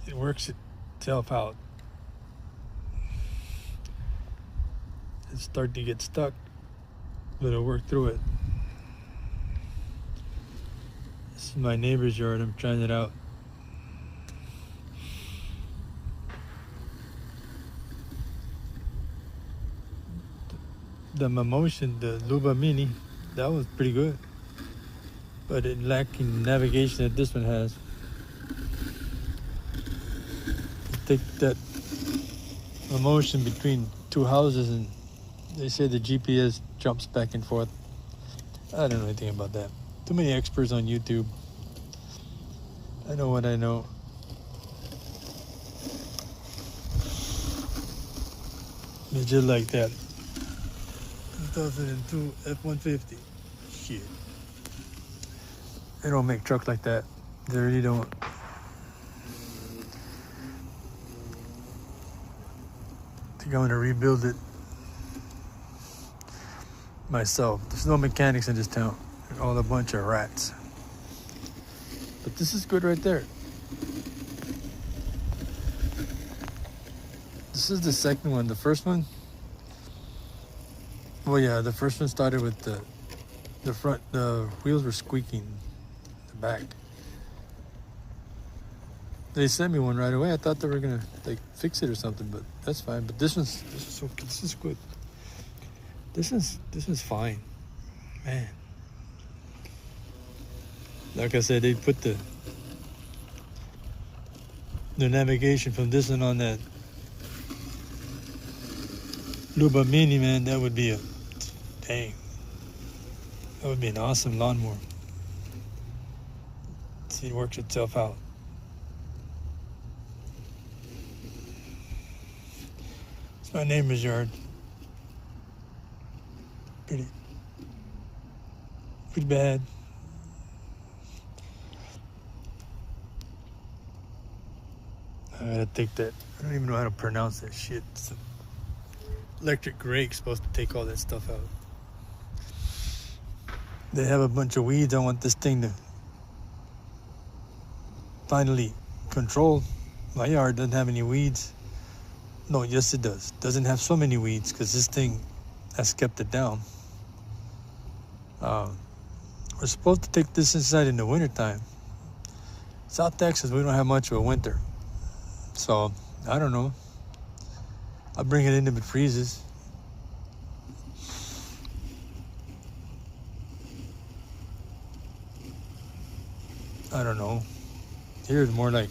it works itself out. It's starting to get stuck, but I'll work through it. This is my neighbor's yard. I'm trying it out. The Mamotion, the Luba Mini, that was pretty good, but it lacking navigation that this one has. You take that Mamotion between two houses and they say the GPS jumps back and forth. I don't know anything about that. Too many experts on YouTube. I know what I know. It's just like that. 2002 F-150. Shit. They don't make trucks like that. They really don't. I think I'm gonna rebuild it myself. There's no mechanics in this town. They're all a bunch of rats. But this is good right there. This is the second one. The first one, well, yeah, the first one started with the front, the wheels were squeaking, the back. They sent me one right away. I thought they were gonna like fix it or something, but that's fine. But this is good. This is fine, man. Like I said, they put the navigation from this one on that Luba Mini, man. That would be dang. That would be an awesome lawnmower. See, it works itself out. It's my neighbor's yard. Pretty bad. I gotta take that. I don't even know how to pronounce that shit. It's an electric rake supposed to take all that stuff out. They have a bunch of weeds. I want this thing to finally control. My yard doesn't have any weeds. No, yes it does. Doesn't have so many weeds because this thing has kept it down. We're supposed to take this inside in the wintertime. South Texas, we don't have much of a winter. So, I don't know. I'll bring it in if it freezes. I don't know. Here it's more like